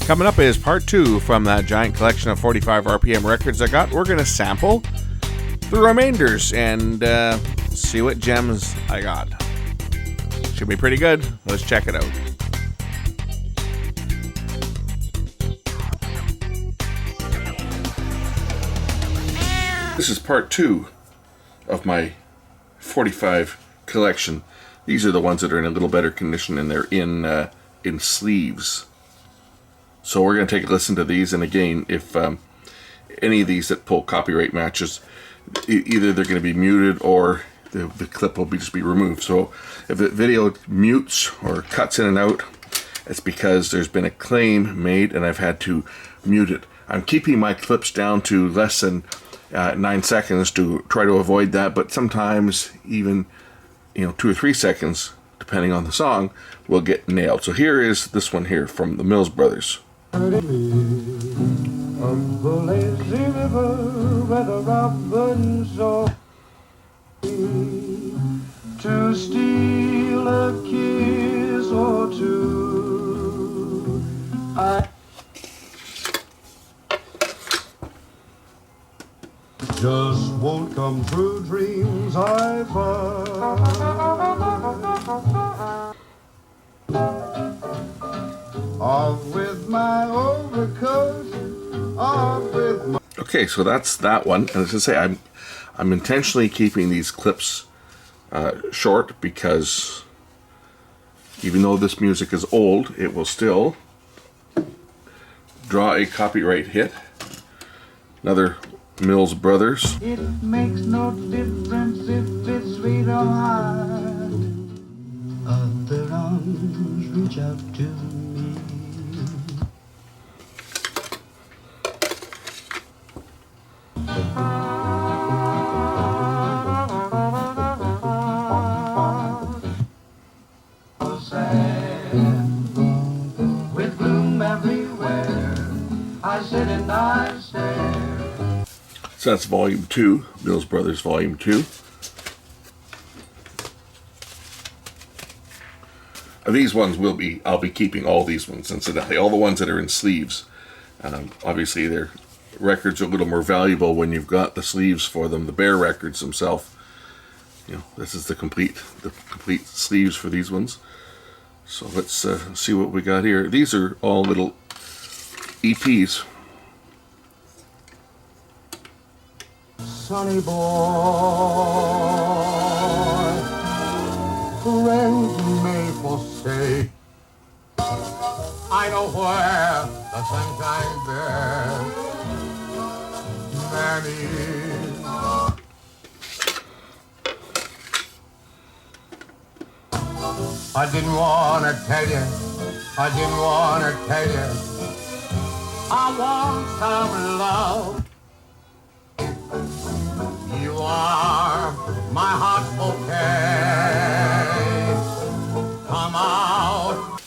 Coming up is part 2 from that giant collection of 45 RPM records I got. We're going to sample the remainders and see what gems I got. Should be pretty good. Let's check it out. This is part 2 of my 45 collection. These are the ones that are in a little better condition, and they're in sleeves. So we're going to take a listen to these, and again, if any of these that pull copyright matches, either they're going to be muted or the clip will just be removed. So if the video mutes or cuts in and out, it's because there's been a claim made and I've had to mute it. I'm keeping my clips down to less than 9 seconds to try to avoid that, but sometimes even 2 or 3 seconds, depending on the song, will get nailed. So here is this one here from the Mills Brothers. Of the lazy river where the robins are to steal a kiss or two. I just won't come true, dreams I find. Off with my overcoat, off with my... Okay, so that's that one. And as I say, I'm intentionally keeping these clips short because even though this music is old, it will still draw a copyright hit. Another Mills Brothers. It makes no difference if it's sweet or hard. Other arms reach out to me. With gloom everywhere, I sit and I stare. So that's Volume 2, Mills Brothers Volume 2. These ones I'll be keeping all these ones, incidentally, all the ones that are in sleeves. Obviously, their records are a little more valuable when you've got the sleeves for them. The bare records themselves, this is the complete sleeves for these ones. So let's see what we got here. These are all little EPs. Sonny boy, friends may forsake. I know where the sunshine bed man is. I didn't want to tell you, I want some love. You are my hot bouquet. Come out.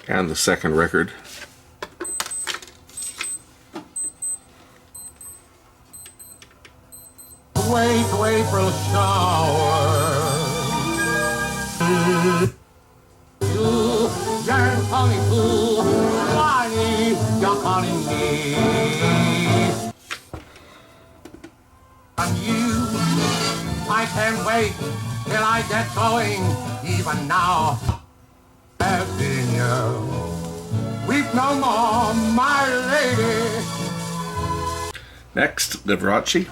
And the second record. Wait to April shower. You're calling fool. Why you're calling me? And you, I can't wait till I get going. Even now, Virginia, weep no more, my lady. Next, Liberace.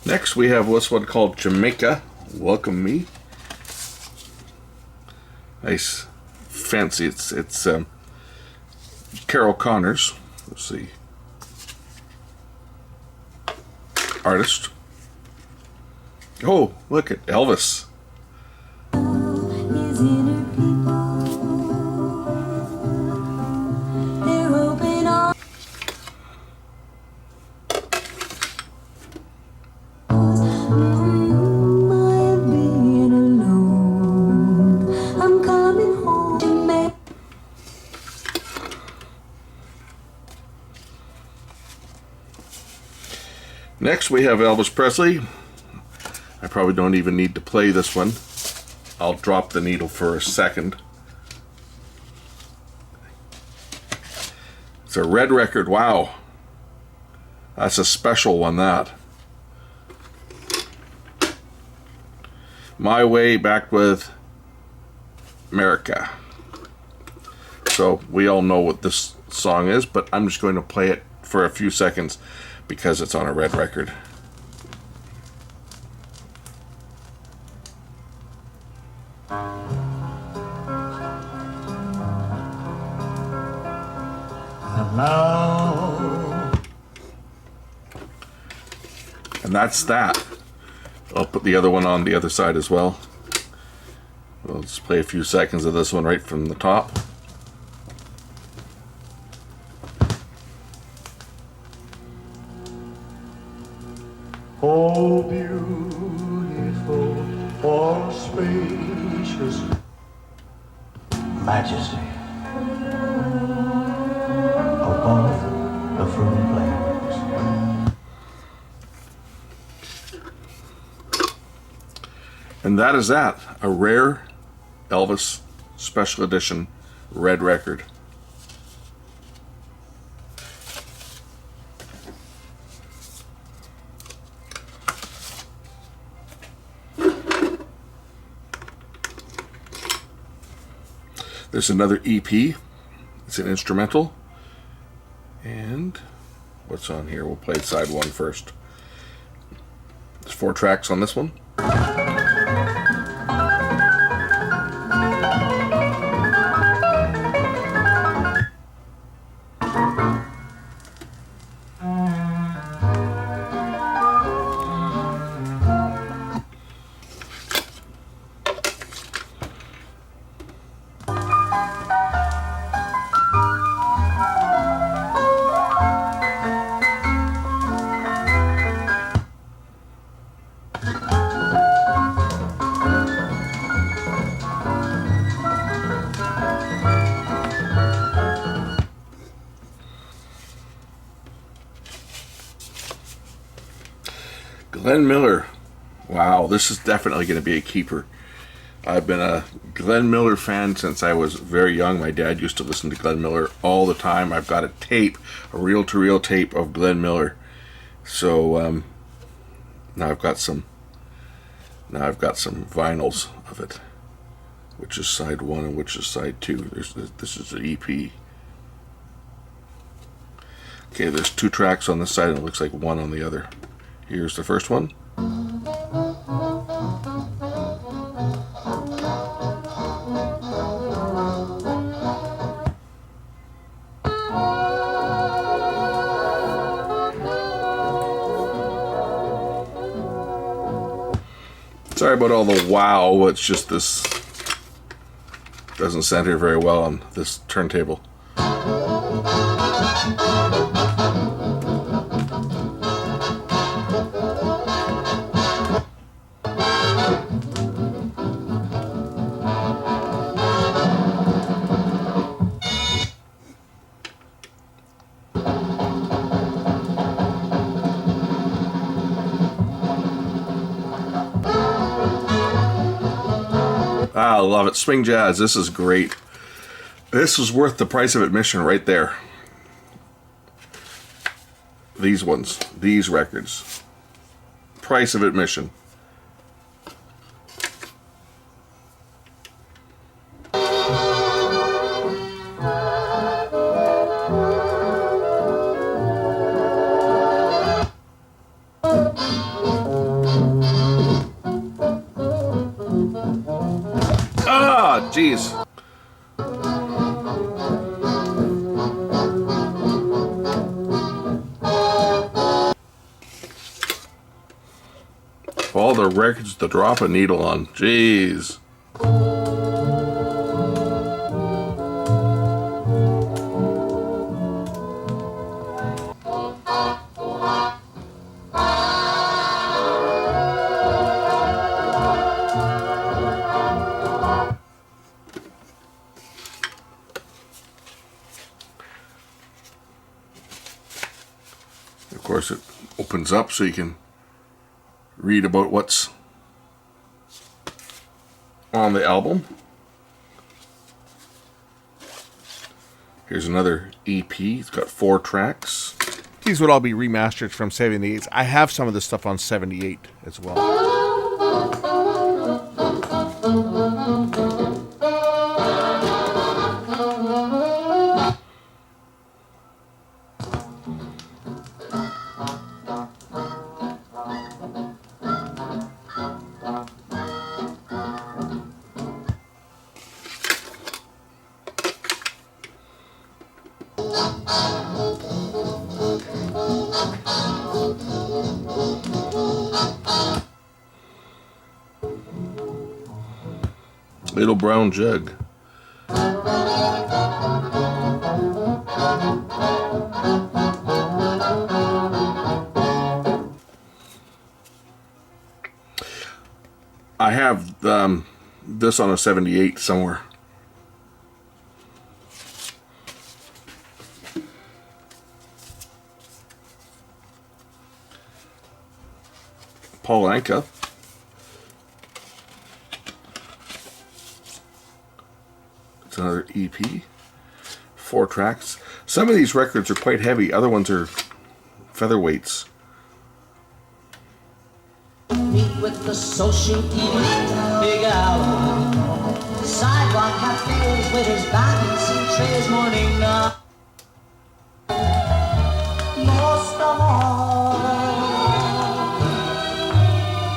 Next we have this one called Jamaica, Welcome Me. Nice, fancy. It's Carol Connors. Let's see. Artist. Oh, look at Elvis. Next we have Elvis Presley. I probably don't even need to play this one. I'll drop the needle for a second. It's a red record. Wow. That's a special one, that. My Way, back with America. So we all know what this song is, but I'm just going to play it for a few seconds because it's on a red record. And now, And that's that. I'll put the other one on the other side as well. We'll just play a few seconds of this one right from the top. oh beautiful, all spacious majesty above the fruit plains. And that is that. A rare Elvis special edition red record. There's another EP. It's an instrumental. And what's on here? We'll play side one first. There's 4 tracks on this one. Glenn Miller. Wow, this is definitely going to be a keeper. I've been a Glenn Miller fan since I was very young. My dad used to listen to Glenn Miller all the time. I've got a tape, a reel-to-reel tape of Glenn Miller. So now I've got some vinyls of it, which is side 1 and which is side 2. This is an EP. Okay, there's 2 tracks on this side and it looks like 1 on the other. Here's the first one. Sorry about all the wow, it's just this doesn't center very well on this turntable. I love it. Swing jazz. This is great. This is worth the price of admission right there. These ones. These records. Price of admission. Jeez. All the records to drop a needle on. Jeez. Of course, it Opens up so you can read about what's on the album. Here's another EP. It's got 4 tracks. These would all be remastered from 78. I have some of this stuff on 78 as well. Little brown jug. I have this on a 78 somewhere. Paul Anka. It's another EP. 4 tracks. Some of these records are quite heavy. Other ones are featherweights. Meet with the social elite, big hour. Sidewalk cafes, waiters, bands, and trays, morning. Most of all,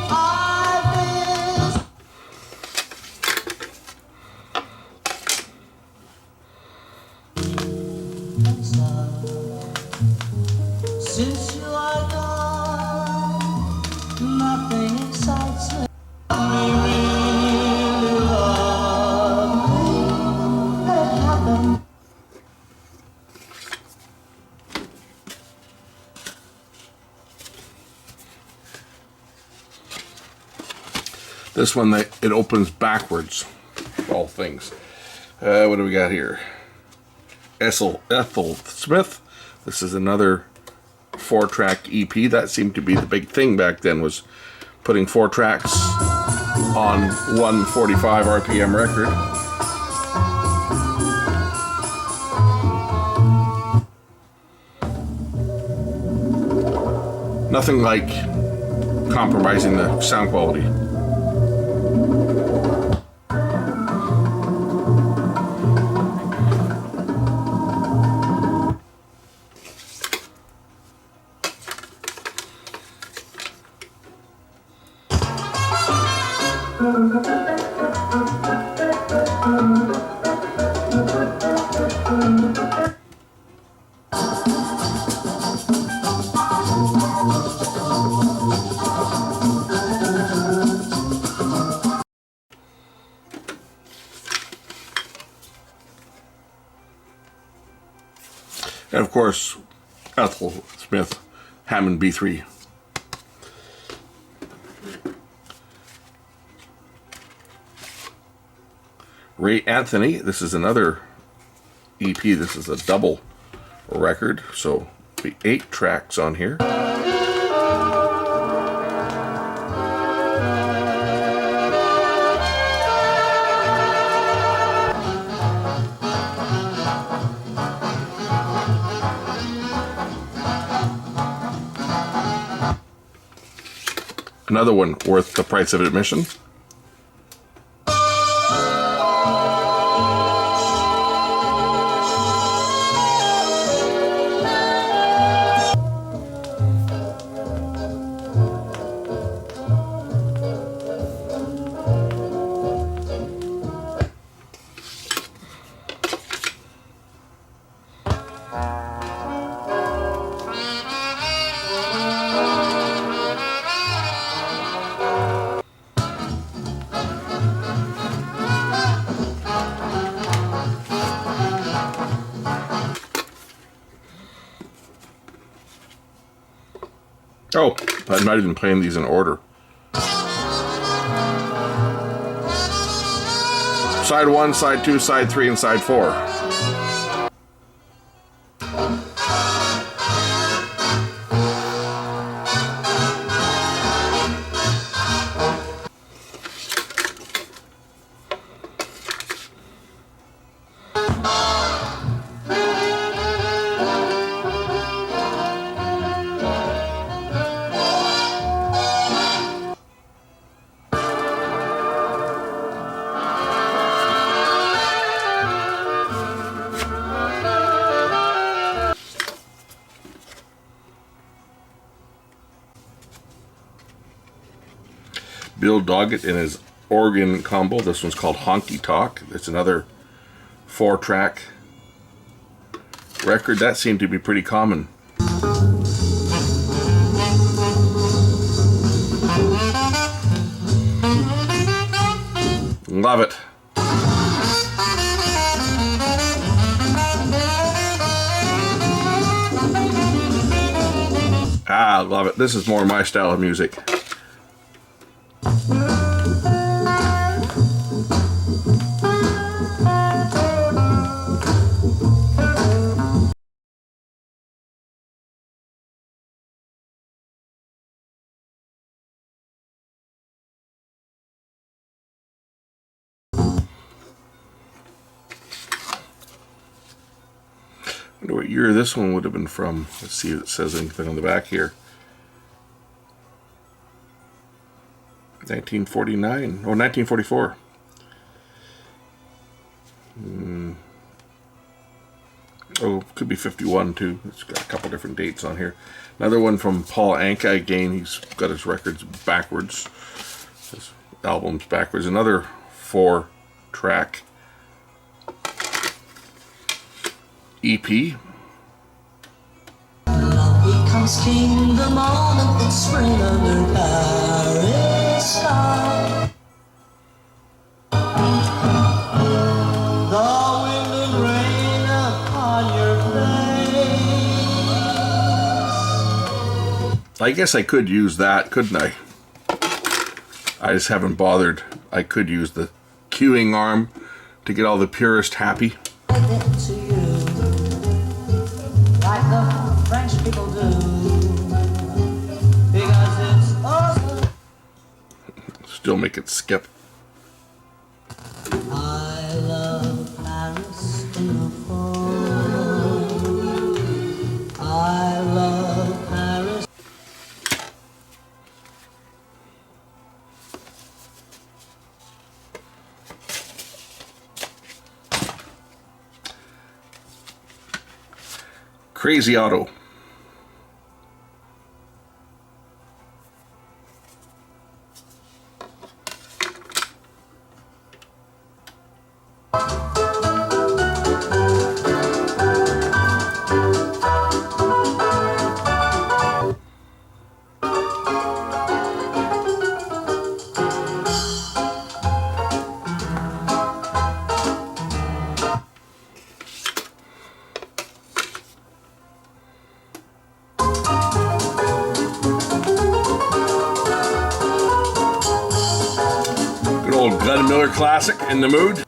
I wish. Since you are gone, nothing excites me. Really love me. It happened. This one, it opens backwards. All things. What do we got here? Ethel Smith. This is another 4-track EP. That seemed to be the big thing back then, was putting 4 tracks on 145 RPM record. Nothing like compromising the sound quality. And of course, Ethel Smith, Hammond B3. Ray Anthony, this is another EP. This is a double record, so be 8 tracks on here. Another one worth the price of admission. Oh, I'm not even playing these in order. Side 1, side 2, side 3, and side 4. Bill Doggett in his organ combo. This one's called Honky Tonk. It's another 4-track record. That seemed to be pretty common. Love it. Ah, love it. This is more my style of music. I wonder what year this one would have been from. Let's see if it says anything on the back here. 1949. Oh, 1944. Oh, could be 51 too. It's got a couple different dates on here. Another one from Paul Anka. Again, he's got his records backwards. His albums backwards. Another 4-track EP. Love becomes king the moment it's spring under Paris sky. The wind and rain upon your face. I guess I could use that, couldn't I? I just haven't bothered. I could use the cueing arm to get all the purist happy. I get to you like the French people do, because it's awesome. Still make it skip. I love Paris in the fall. I love Paris. Crazy Auto. Old Glenn Miller classic, In the Mood.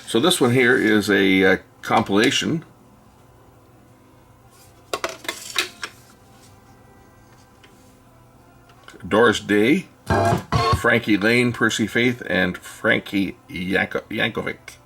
So this one here is a compilation. Doris Day, Frankie Lane, Percy Faith, and Frankie Yankovic.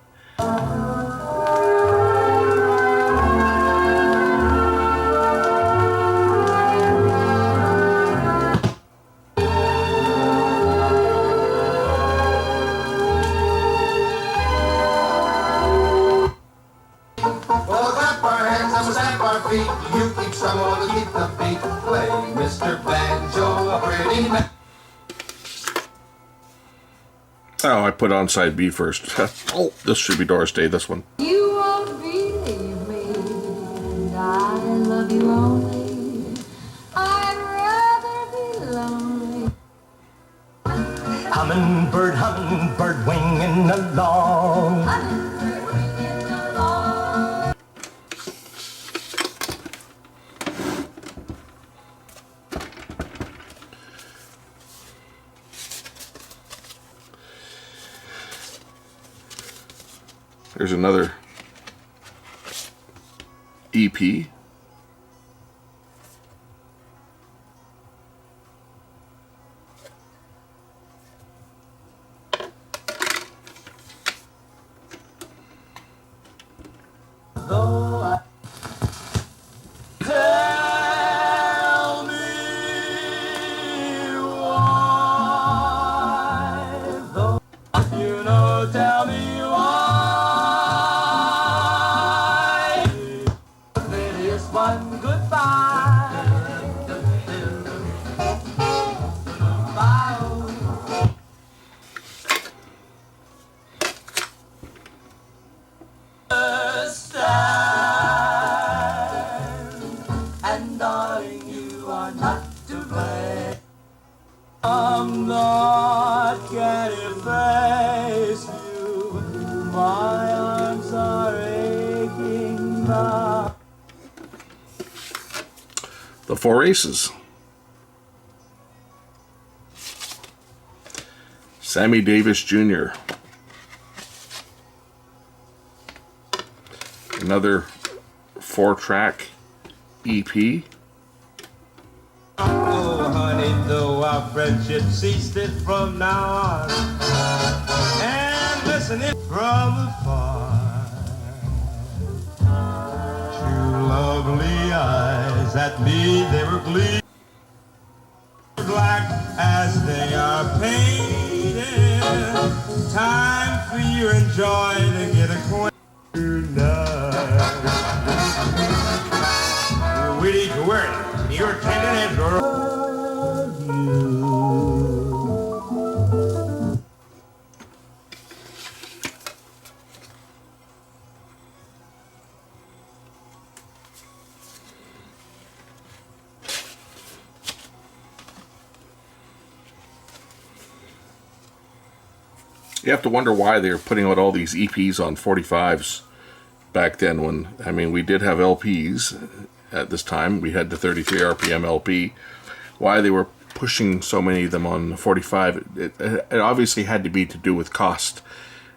You keep someone to keep the beat. Play Mr. Banjo, a pretty man. Oh, I put on side B first. Oh, this should be Doris Day, this one. You won't believe me, and I love you only. I'd rather be lonely. Hummingbird, winging along. Hummingbird winging along. There's another EP. Tell me why. to play. I'm not gonna face you. My arms are aching now. The Four Aces. Sammy Davis Jr. Another 4-track EP. Oh, honey, though our friendship ceased it from now on. And listening from afar, two lovely eyes at me, they were gleaming black as they are painted. Time for you and joy to get acquainted tonight. Witty to worry, your tenderness love you. You have to wonder why they were putting out all these EPs on 45s back then when, I mean, we did have LPs at this time. We had the 33 RPM LP. Why they were pushing so many of them on 45, it obviously had to be to do with cost.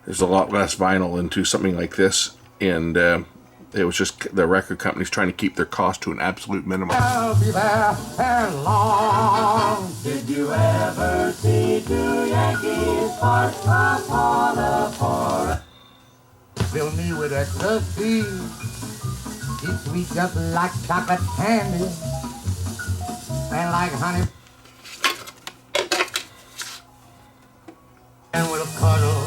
There's a lot less vinyl into something like this, and it was just the record companies trying to keep their cost to an absolute minimum. I'll be there ere long. Did you ever see two Yankees park upon a forest? Fill me with ecstasy. It's sweet just like chocolate candy. And like honey. And we'll cuddle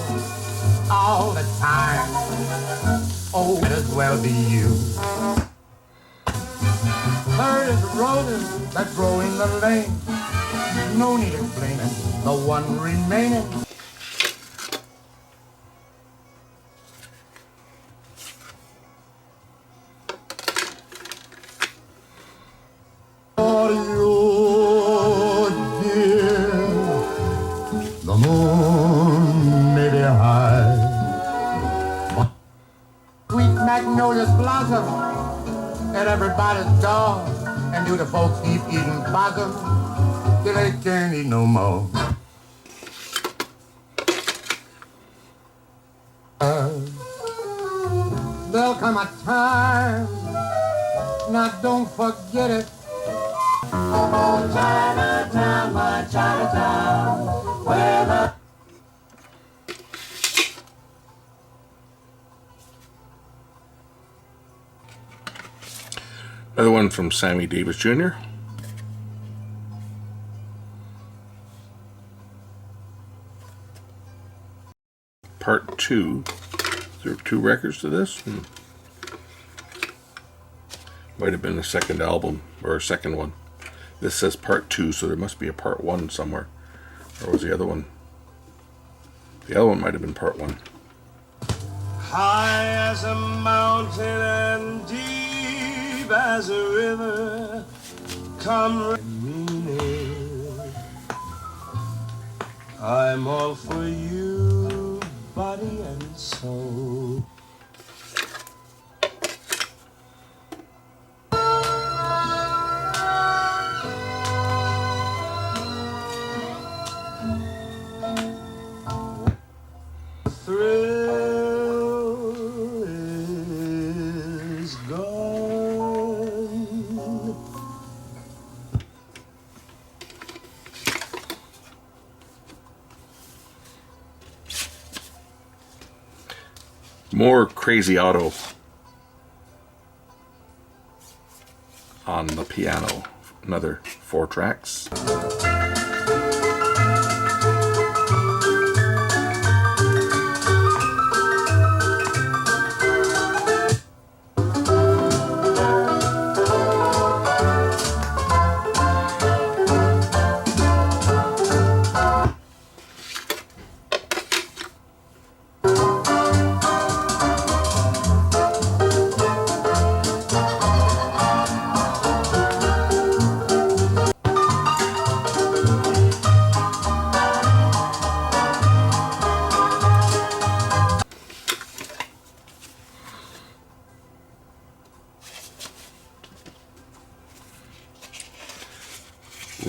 all the time. Oh, might as well be you. There is roses that grow in the lane. No need explaining the one remaining. For you, dear, the moon may be high. Sweet magnolias blossom at everybody's door, and do the folks keep eating blossom till they can't eat no more. There'll come a time, now don't forget it. Oh, Chinatown, my Chinatown, where the Another one from Sammy Davis Jr. Part 2. Is there 2 records to this? Might have been a second album, or a second one. This says part 2, so there must be a part 1 somewhere. Or was the other one? The other one might have been part 1. high as a mountain and deep as a river, come meaning. I'm all for you, body and soul. Thrill is gone. More Crazy Auto on the piano. Another 4 tracks.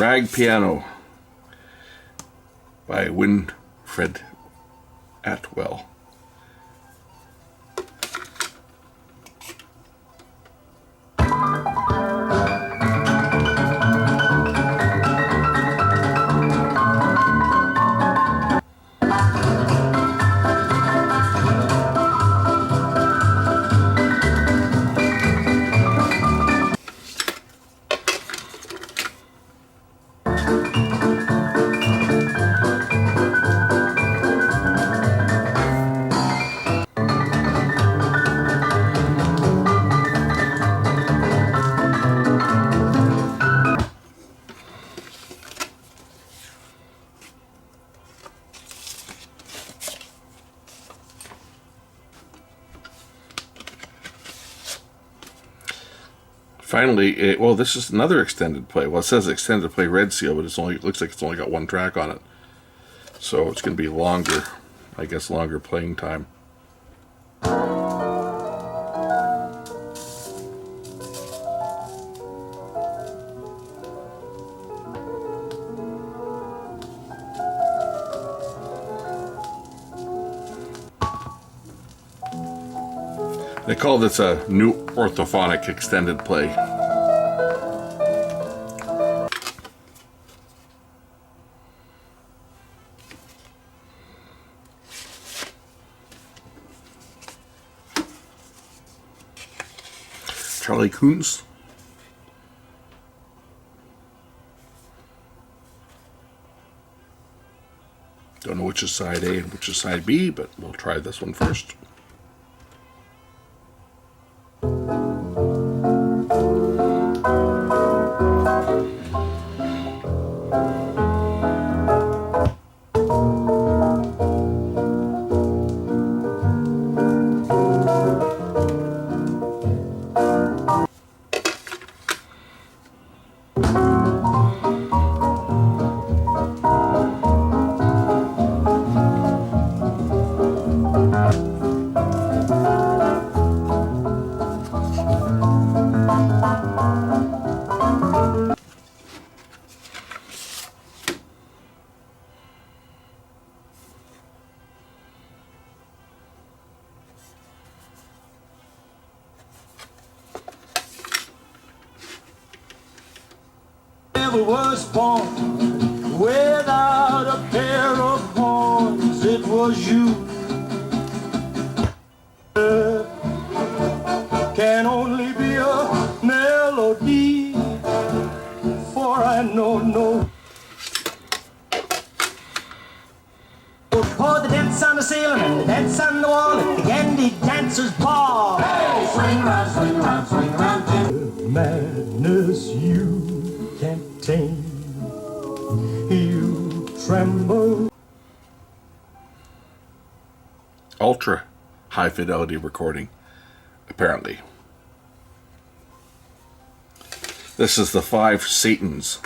Rag Piano by Winfred Atwell. Finally, well, this is another extended play. Well, it says extended play Red Seal, but it looks like it's only got one track on it. So it's going to be longer, I guess, longer playing time. They call this a new orthophonic extended play. Charlie Coons. Don't know which is side A and which is side B, but we'll try this one first. Was born without a pair of horns, it was you. Can only be a melody, for I know no. For the dance on the ceiling and the dance on the wall at the Andy Dancer's Ball. Hey, swing around, swing around, swing around. Madness you can't tame, you tremble. Ultra high fidelity recording, apparently. This is the Five Satans.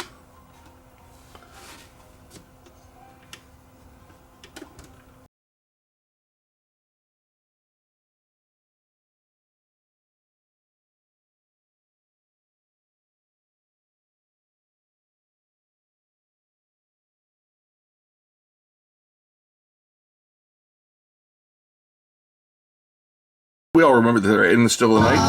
We all remember that they're in the Still of the Night.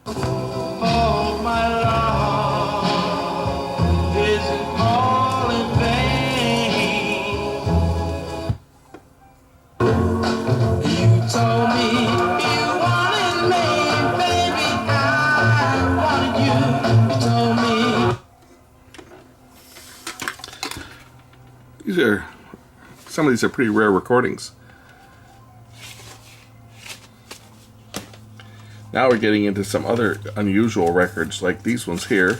Oh, my love isn't all in vain. You told me you wanted me, baby, I wanted you. You told me. Some of these are pretty rare recordings. Now we're getting into some other unusual records, like these ones here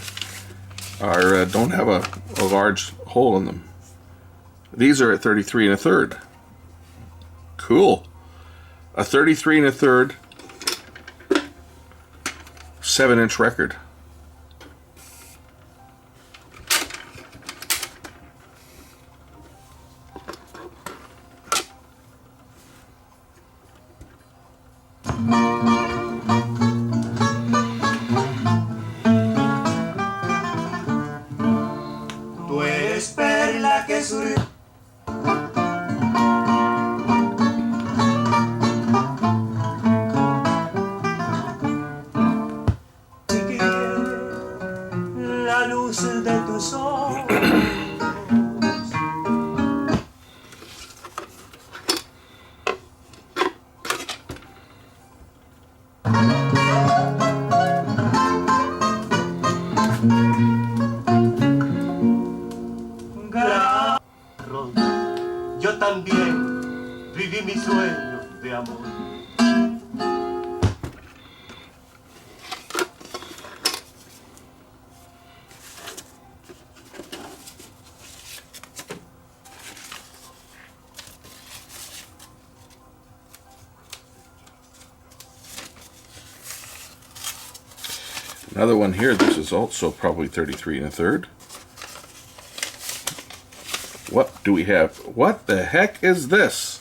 don't have a large hole in them. These are at 33 1/3. Cool. A 33 1/3 7-inch record. sweet. La luz de tus ojos. Yo también viví mi sueño de amor. Another one here. This is also probably 33 1/3. What do we have? What the heck is this?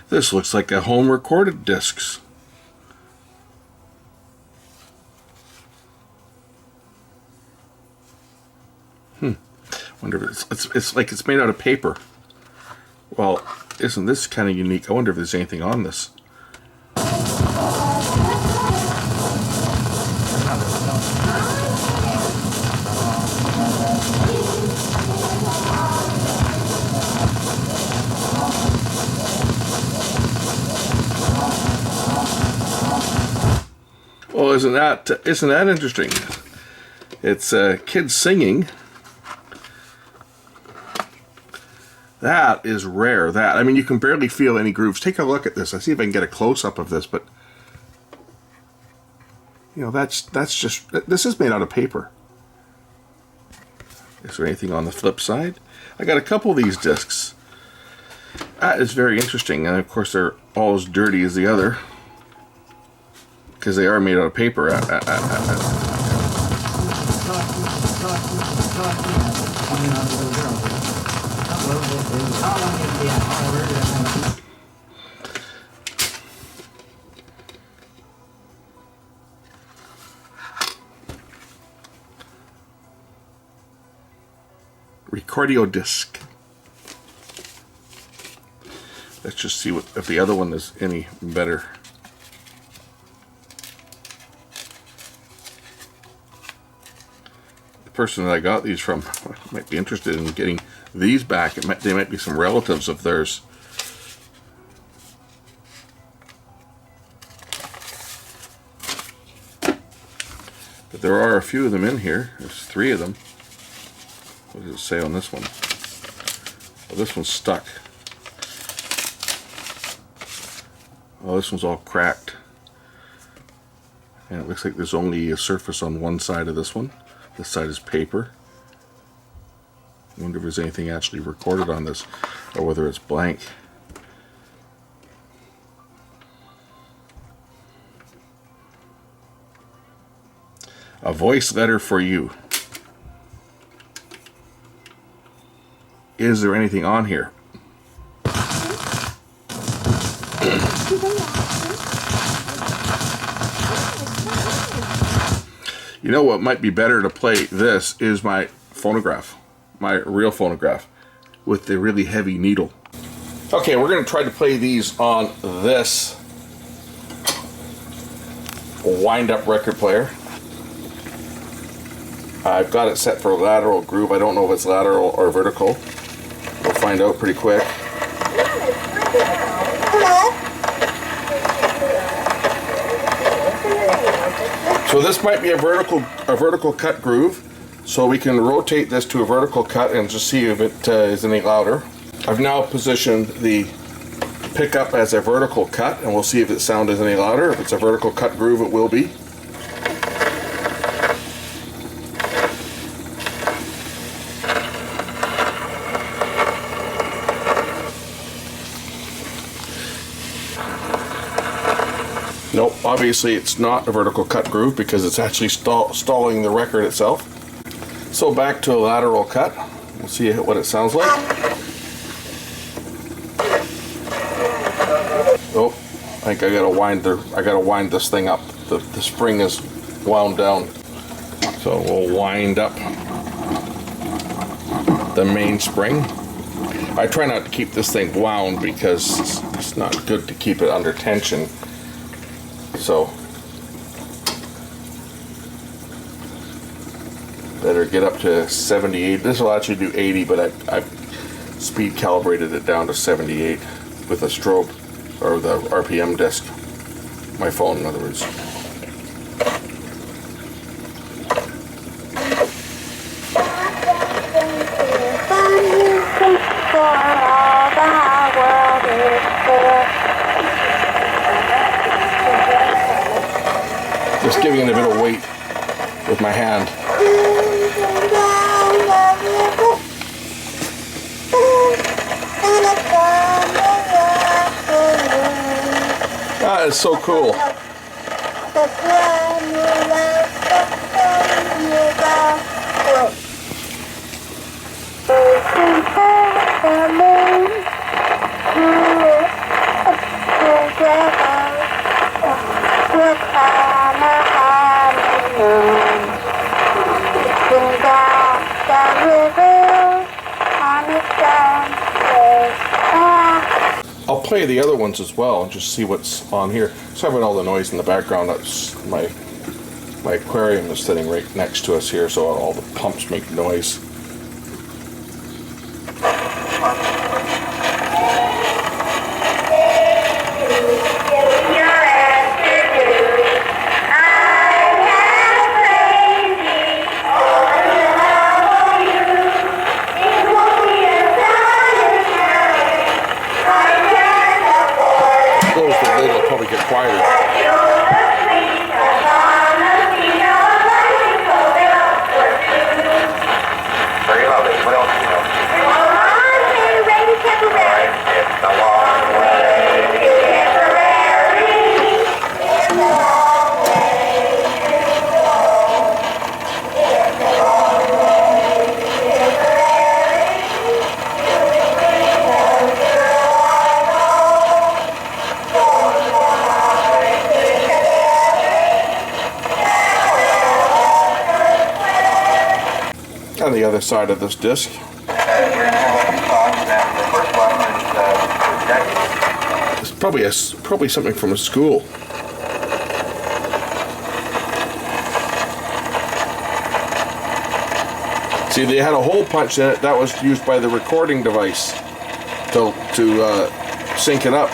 This looks like a home recorded discs. Wonder if it's like it's made out of paper. Well, isn't this kind of unique? I wonder if there's anything on this. Well, isn't that interesting? It's kids singing. That is rare. That, I mean, you can barely feel any grooves. Take a look at this. I see if I can get a close-up of this, but you know, that's just, this is made out of paper. Is there anything on the flip side? I got a couple of these discs. That is very interesting, and of course they're all as dirty as the other because they are made out of paper. Recordio disc. Let's just see if the other one is any better. The person that I got these from might be interested in getting these back. They might be some relatives of theirs. But there are a few of them in here. There's 3 of them. What does it say on this one? Oh, this one's stuck. Oh, this one's all cracked. And it looks like there's only a surface on one side of this one. This side is paper. I wonder if there's anything actually recorded on this, or whether it's blank. A voice letter for you. Is there anything on here? You know what might be better to play this is my phonograph, my real phonograph with the really heavy needle. Okay, we're going to try to play these on this wind-up record player. I've got it set for a lateral groove. I don't know if it's lateral or vertical. We'll find out pretty quick. So this might be a vertical cut groove. So we can rotate this to a vertical cut and just see if it is any louder. I've now positioned the pickup as a vertical cut, and we'll see if the sound is any louder. If it's a vertical cut groove, it will be. Nope, obviously it's not a vertical cut groove because it's actually stalling the record itself. So back to a lateral cut. We'll see what it sounds like. Oh, think I gotta wind this thing up. The spring is wound down. So we'll wind up the main spring. I try not to keep this thing wound because it's not good to keep it under tension. So better get up to 78. This will actually do 80, but I've speed calibrated it down to 78 with a strobe, or the RPM disc. My phone, in other words. Just giving it a bit of weight with my hand. That is so cool. I'll play the other ones as well and just see what's on here. Sorry about all the noise in the background. That's my aquarium is sitting right next to us here, so all the pumps make noise. Quieter. Very lovely. What else do you know? It's a long way. On the other side of this disc. It's probably something from a school. See, they had a hole punch in it that was used by the recording device to sync it up.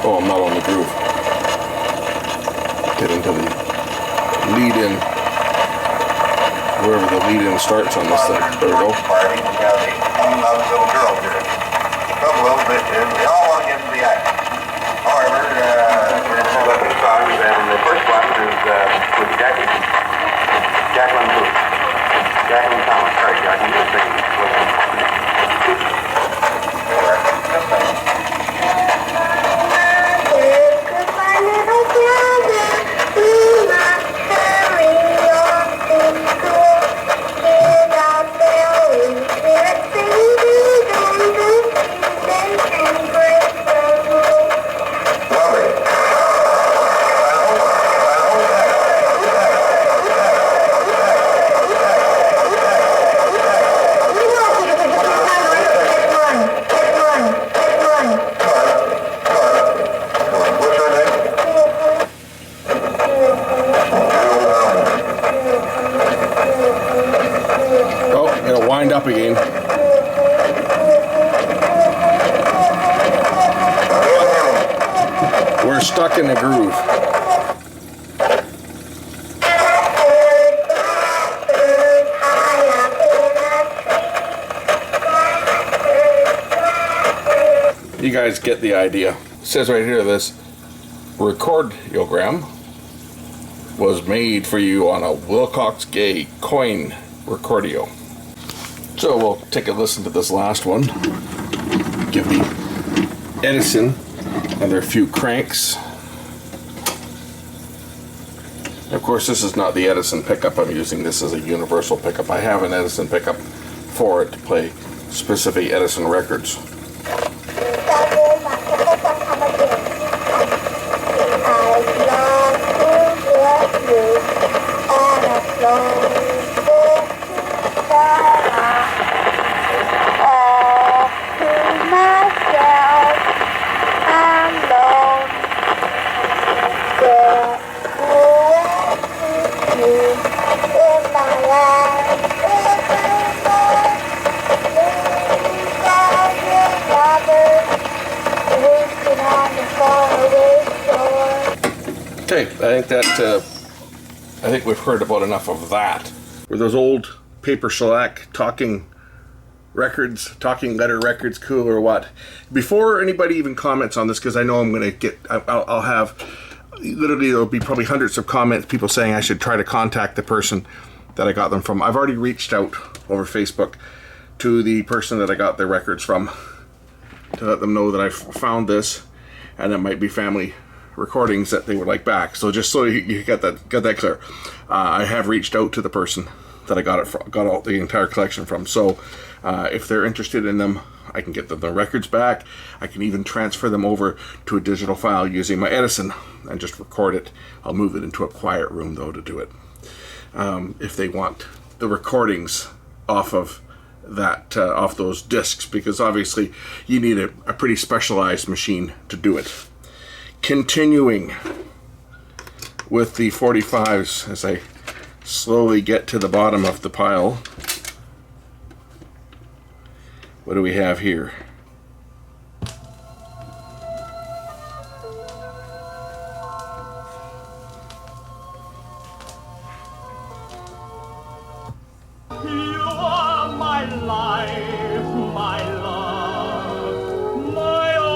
Oh, I'm not on the groove. Get into the lead-in, wherever the lead-in starts on this thing. There we go. Party, we have a little girl here. Come a little bit, and we all want to get into the act. However, we're going to have a few songs, and the first one is with Jacqueline Booth. Jacqueline Thomas. Sorry, Jacqueline, you're singing. Wind up again. We're stuck in the groove. You guys get the idea. It says right here, this recordiogram was made for you on a Wilcox Gay coin recordio. So we'll take a listen to this last one. Give the Edison and their few cranks. Of course, this is not the Edison pickup I'm using. This is a universal pickup. I have an Edison pickup for it to play specific Edison records. All to myself, I'm alone. There will you in my life evermore. 3,000 lovers wasted on the faraway shore. Okay, I think we've heard about enough of that. Were those old paper shellac talking records, talking letter records cool or what? Before anybody even comments on this, because I know I'm going to get, I'll have, literally there'll be probably hundreds of comments, people saying I should try to contact the person that I got them from. I've already reached out over Facebook to the person that I got their records from to let them know that I found this and it might be family recordings that they would like back. So just so you got that clear, I have reached out to the person that I got all the entire collection from. So if they're interested in them, I can get them the records back. I can even transfer them over to a digital file using my Edison and just record it. I'll move it into a quiet room though to do it. If they want the recordings off of that off those discs, because obviously you need a pretty specialized machine to do it. Continuing with the 45s as I slowly get to the bottom of the pile. What do we have here? You are my life, my love, my all.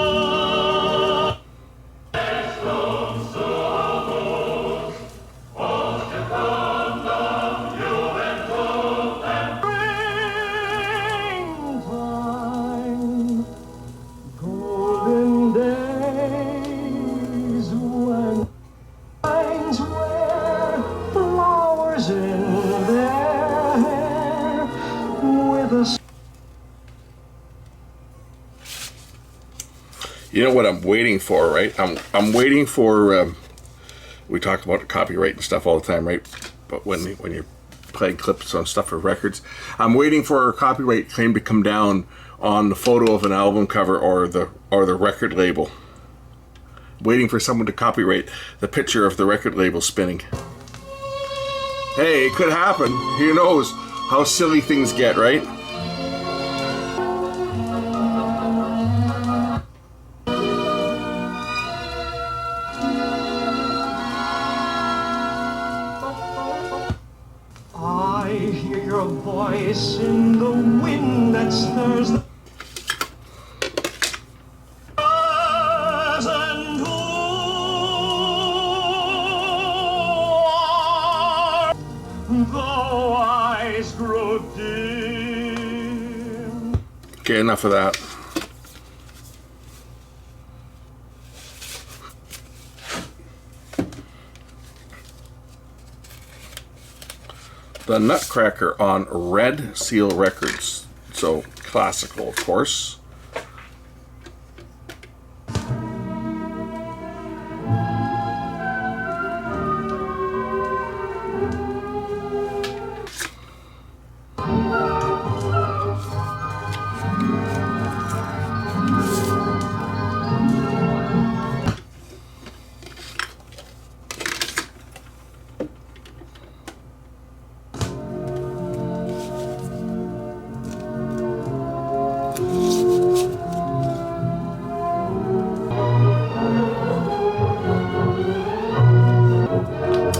Springtime, golden days when vines wear flowers in their hair with a You know what I'm waiting for, right? I'm waiting for. We talk about copyright and stuff all the time, right? But when you're playing clips on stuff for records, I'm waiting for a copyright claim to come down on the photo of an album cover or the record label. Waiting for someone to copyright the picture of the record label spinning. Hey, it could happen. Who knows how silly things get, right? I hear your voice in the wind that stirs the stars, and who are though eyes grow dim. Okay, enough of that. The Nutcracker on Red Seal Records. So classical, of course.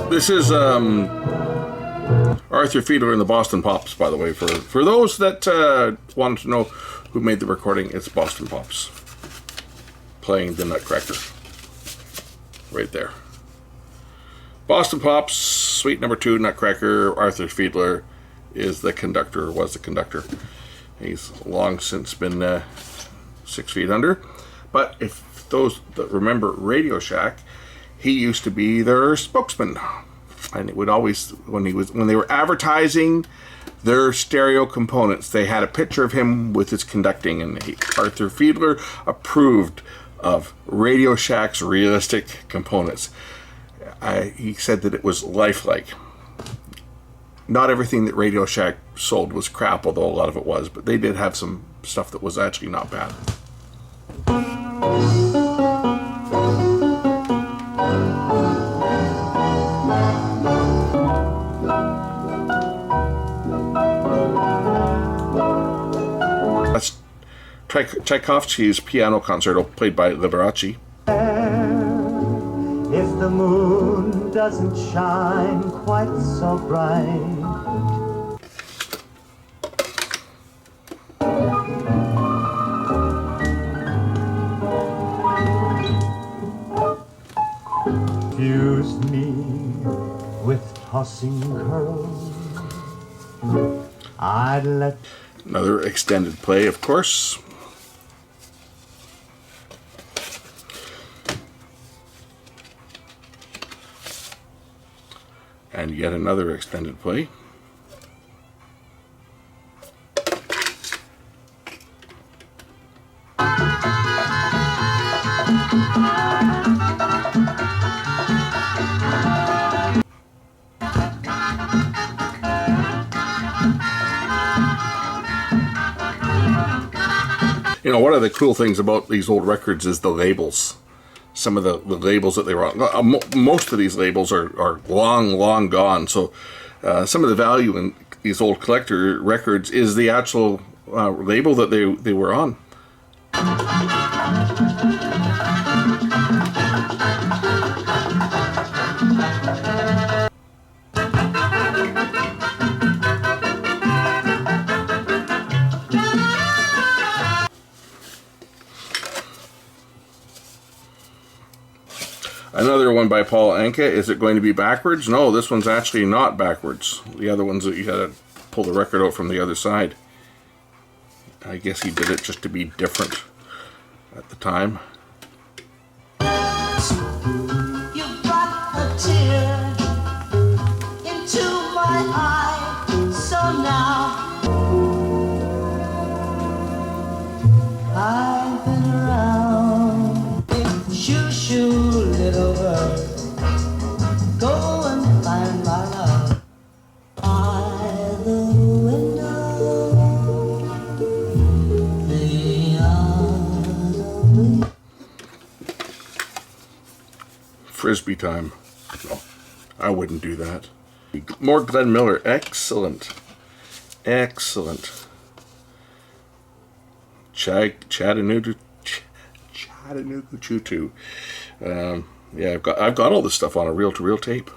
This is Arthur Fiedler and the Boston Pops, by the way. For those that wanted to know who made the recording, it's Boston Pops playing the Nutcracker. Right there. Boston Pops, Suite Number 2, Nutcracker. Arthur Fiedler is the conductor, was the conductor. He's long since been 6 feet under. But if those that remember Radio Shack, he used to be their spokesman. And it would always, when they were advertising their stereo components, they had a picture of him with his conducting, and Arthur Fiedler approved of Radio Shack's realistic components. He said that it was lifelike. Not everything that Radio Shack sold was crap, although a lot of it was, but they did have some stuff that was actually not bad. That's Tchaikovsky's Piano Concerto, played by Liberace. If the moon doesn't shine quite so bright, confuse me with tossing curls, I'd let... Another extended play, of course. And yet another extended play. You know, one of the cool things about these old records is the labels. Some of the labels that they were on. Most of these labels are long gone. So some of the value in these old collector records is the actual label that they were on. Another one by Paul Anka. Is it going to be backwards? No, this one's actually not backwards. The other ones that you had to pull the record out from the other side. I guess he did it just to be different at the time. You brought a tear into my eye, so now I've been around. Shoo shoo, little bird, go and find my love by the window. The other Frisbee time. No, I wouldn't do that. More Glenn Miller. Excellent. Excellent. Chattanooga Choo Choo. Yeah, I've got all this stuff on a reel-to-reel tape.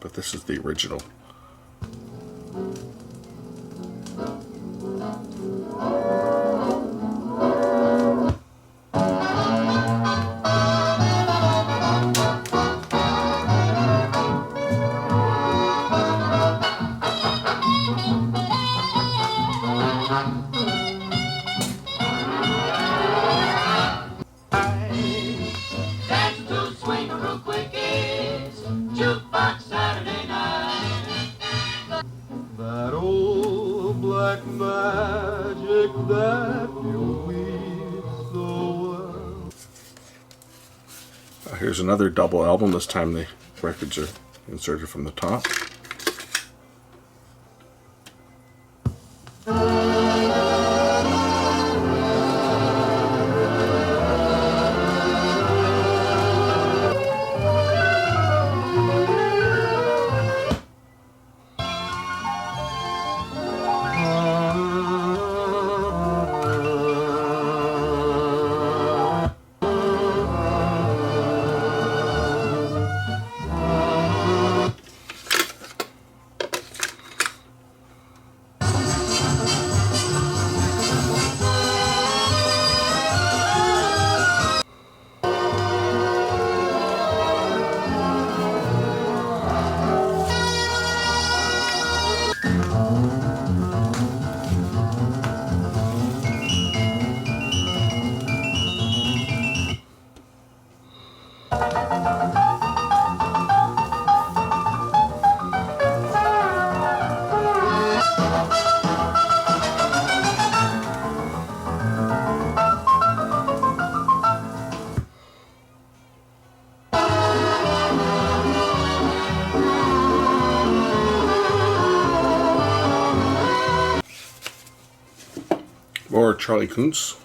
But this is the original. That old black magic that you weave so well. Here's another double album. This time the records are inserted from the top. More Charlie Kuntz.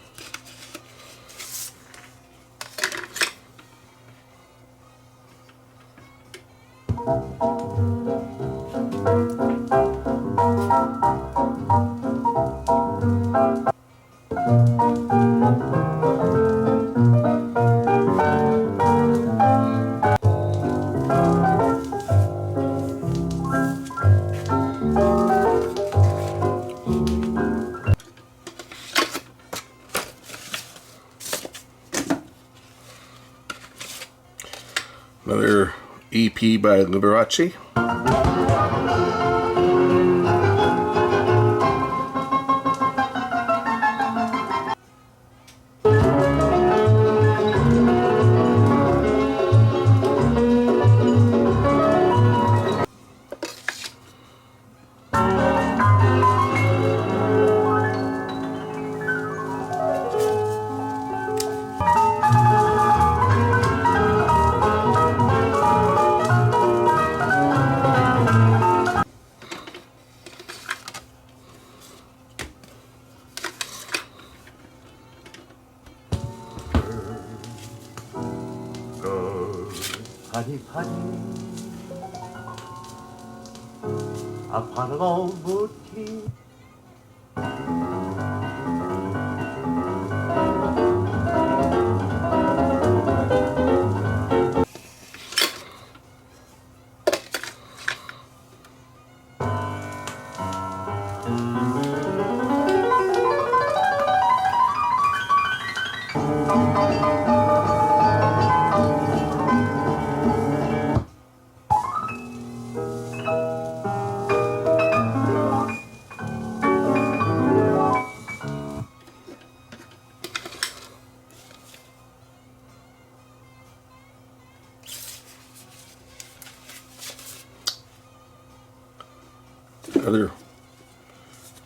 Another EP by Liberace. Putty, putty, upon an old boot key. Another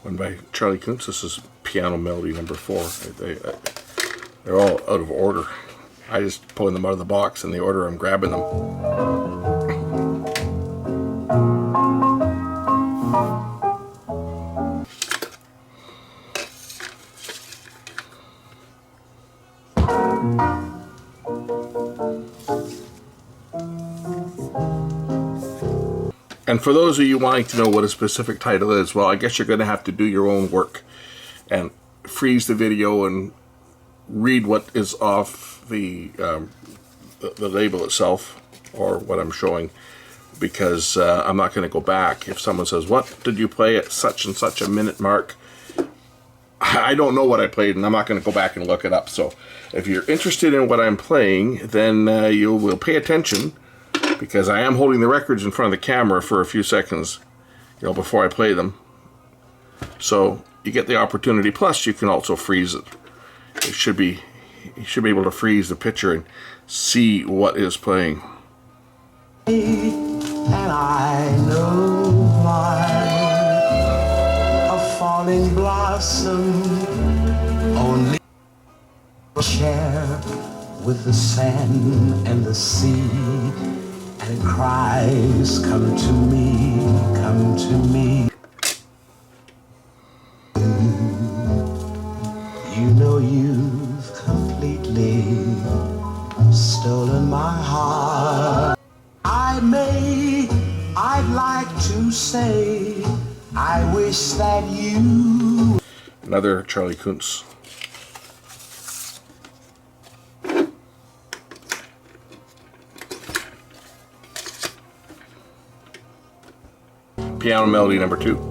one by Charlie Kuntz. This is Piano Melody number 4. They're all out of order. I just pulling them out of the box in the order I'm grabbing them. And for those of you wanting to know what a specific title is, well, I guess you're going to have to do your own work and freeze the video and read what is off the label itself or what I'm showing, because I'm not going to go back. If someone says, what did you play at such and such a minute mark? I don't know what I played, and I'm not going to go back and look it up. So if you're interested in what I'm playing, then you will pay attention, because I am holding the records in front of the camera for a few seconds, before I play them. So you get the opportunity. Plus, you can also freeze it. You should be able to freeze the picture and see what is playing. And I know why a falling blossom only share with the sand and the sea. And it cries, come to me, come to me. You know you've completely stolen my heart. I'd like to say, I wish that you... Another Charlie Kuntz. Piano Melody number 2.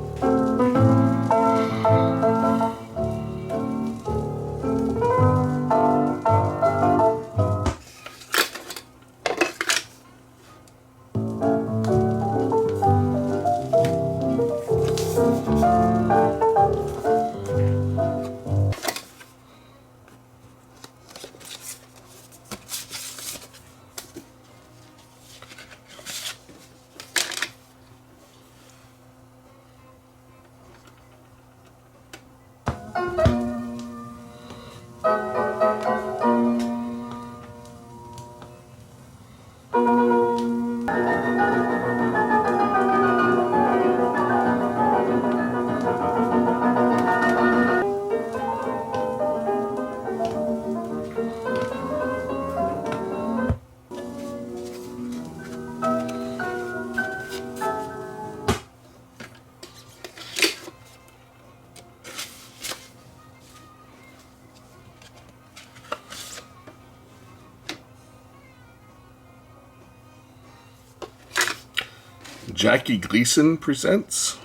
Jackie Gleason Presents.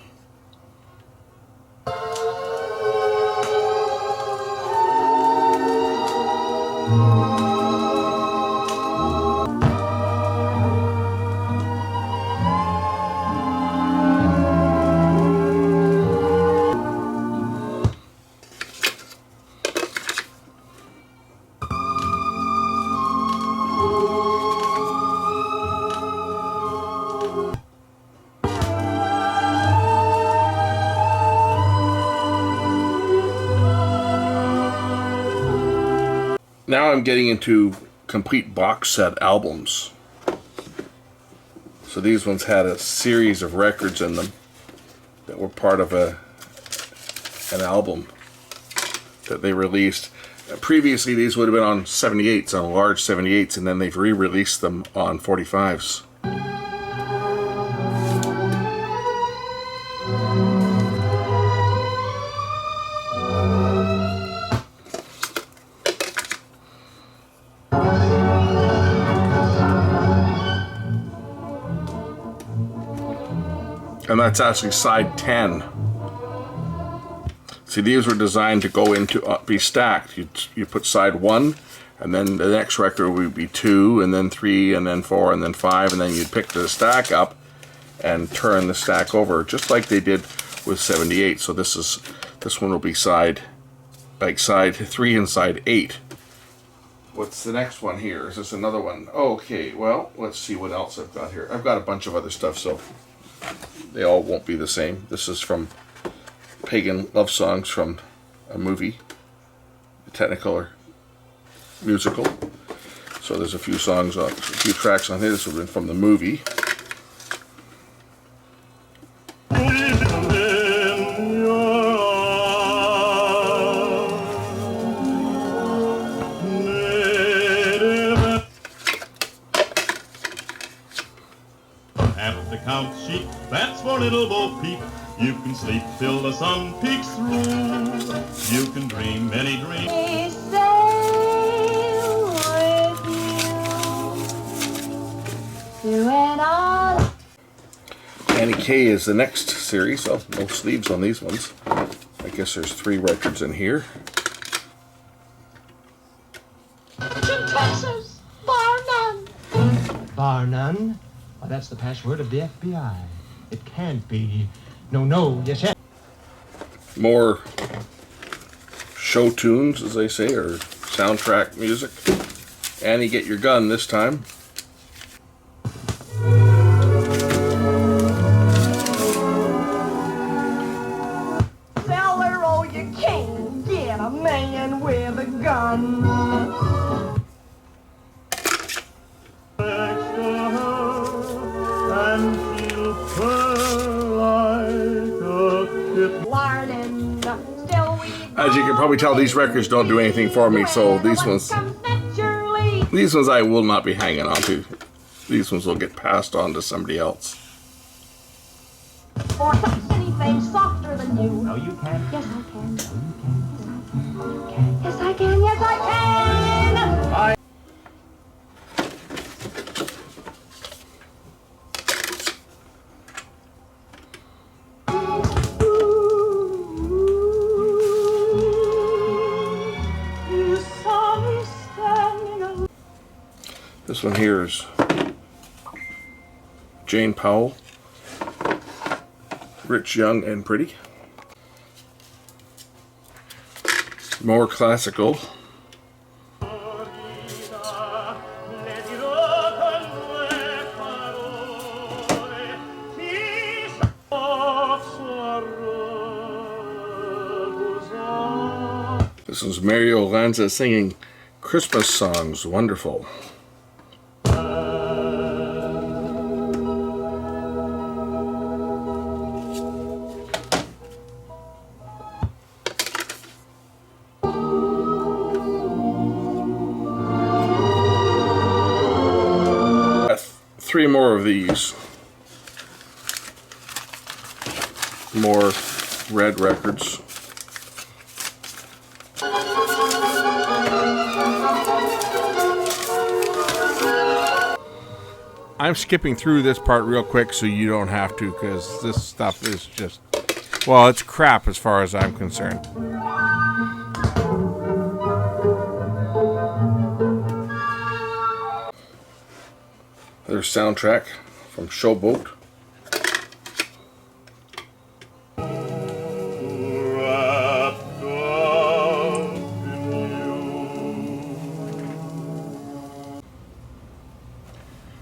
Now I'm getting into complete box set albums. So these ones had a series of records in them that were part of an album that they released. Previously these would have been on 78s, on large 78s, and then they've re-released them on 45s. And that's actually side 10. See, these were designed to go into be stacked. You put side 1, and then the next record would be 2, and then 3, and then 4, and then 5, and then you'd pick the stack up and turn the stack over, just like they did with 78. So this one will be side 3 and side 8. What's the next one here? Is this another one? Okay, well, let's see what else I've got here. I've got a bunch of other stuff, so they all won't be the same. This is from Pagan Love Songs from a movie, a Technicolor musical. So there's a few songs, a few tracks on here. This would have been from the movie. Half the count sheet, that's for little Bo Peep. You can sleep till the sun peeks through. You can dream any dream. We sail with you through it all. Annie K is the next series. Oh, no sleeves on these ones. I guess there's 3 records in here. Texas, bar none. Bar none? Why, that's the password of the FBI. It can't be. No, yes, yes. More show tunes, as they say, or soundtrack music. Annie, Get Your Gun this time. Feller, oh, you can't get a man with a gun. As you can probably tell, these records don't do anything for me, so these ones I will not be hanging on to. These ones will get passed on to somebody else. Or anything softer than you. No, you can't. Yes, I can. No, you can't. Yes, I can. Yes, I can. This one here is Jane Powell, Rich, Young, and Pretty. More classical. This is Mario Lanza singing Christmas songs. Wonderful. Three more of these. More red records. I'm skipping through this part real quick so you don't have to, because this stuff is just, well, it's crap as far as I'm concerned. There's soundtrack from Showboat.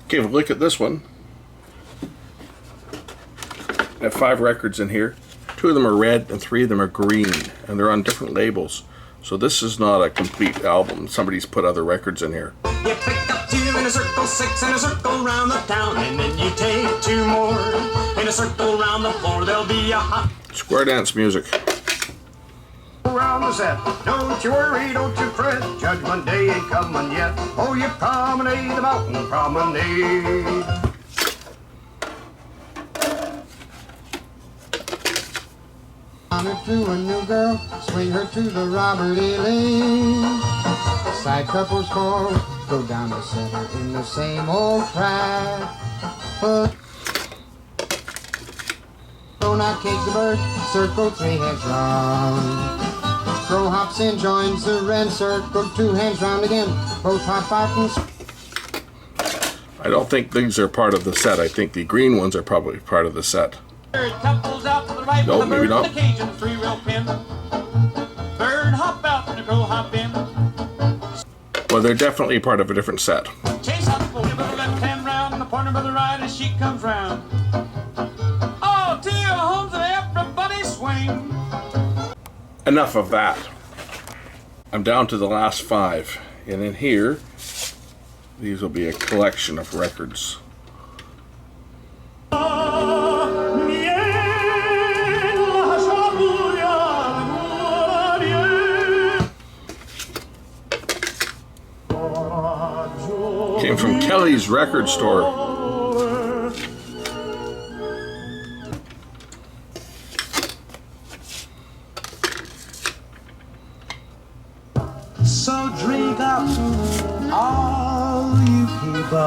Okay, we'll look at this one. I have 5 records in here. 2 of them are red and 3 of them are green, and they're on different labels. So this is not a complete album. Somebody's put other records in here. You pick up 2 in a circle, 6 in a circle round the town, and then you take 2 more in a circle round the floor. There'll be a hot Square dance music. Around the set, don't you worry, don't you fret. Judgment Day ain't coming yet. Oh, you promenade the mountain promenade. On her to a new girl, swing her to the Robert E. Lee. Side couples call, go down the center in the same old track. But don't not cake the bird, circle 3 hands round. Crow hops in, joins the red circle, 2 hands round again. Both hop out and I don't think these are part of the set. I think the green ones are probably part of the set. couples out to the right No, with the maybe bird not. and the cage and the 3-rail pin. Bird hop out and the crow hop in. Well, they're definitely part of a different set. Chase up the left hand round and the partner by the right as she comes round. Oh, to your homes and everybody swing. Enough of that. I'm down to the last 5. And in here, these will be a collection of records. Came from Kelly's record store. so drink up, all you people.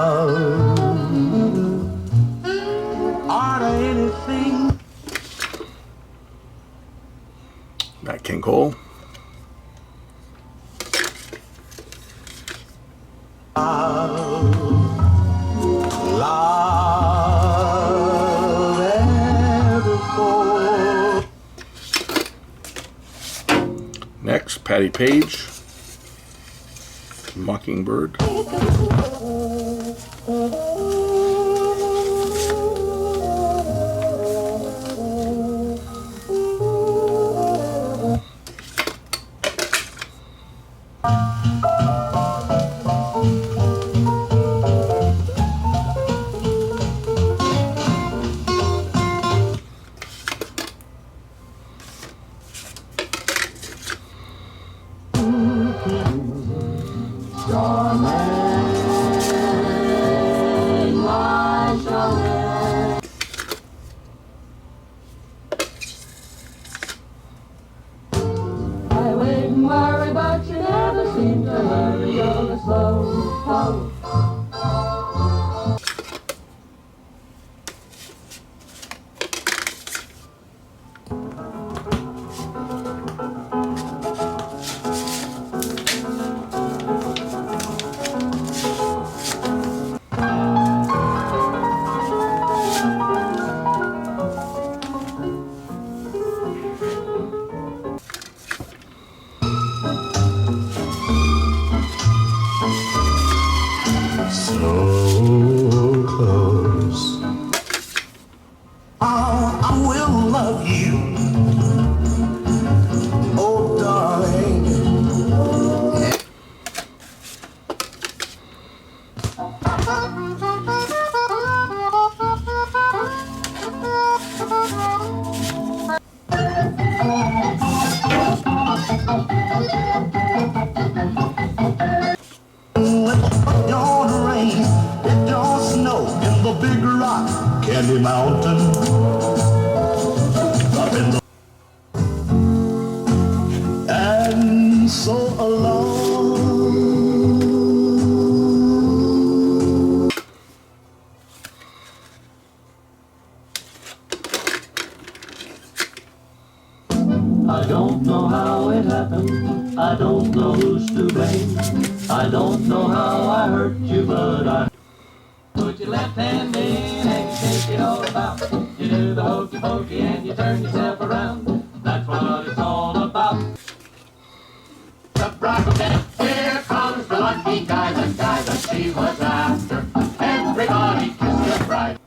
Are there anything? Nat King Cole. Love ever for? Next, Patty Page. Mockingbird. I wait and worry, but you never seem to hurry on the slow pole. So close. Oh, I will love you. Oh, darling. It don't rain, it don't snow in the big rock candy mountain. Up in the and so alone. I don't know who's to blame. I don't know how I hurt you, but I put your left hand in and you shake it all about. You do the hokey pokey and you turn yourself around. That's what it's all about. The bride, here comes the lucky guy that she was after. Everybody kiss the bride.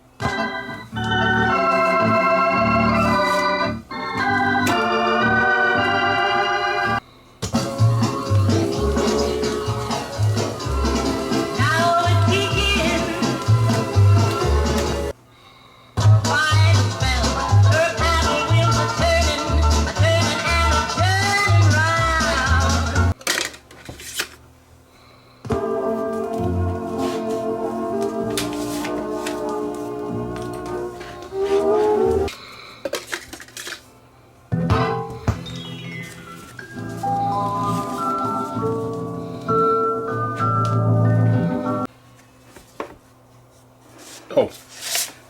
Oh,